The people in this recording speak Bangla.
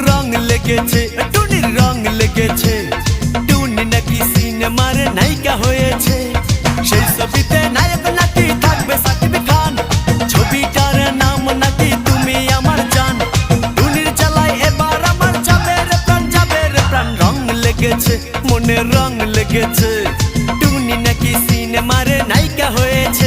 রং লেগেছে, টুনির রং লেগেছে। টুনি নাকি সিনেমার নায়িকা হয়েছে। সেই ছবিতে নায়ক নাকি থাকবে সাকিব খান। ছবিটার নাম নাকি তুমি আমার জান। টুনির জ্বালায় এবার আমার যাবে রে প্রাণ, যাবে রে প্রাণ। রং লেগেছে, মনে রং লেগেছে। টুনি নাকি সিনেমার নায়িকা হয়েছে।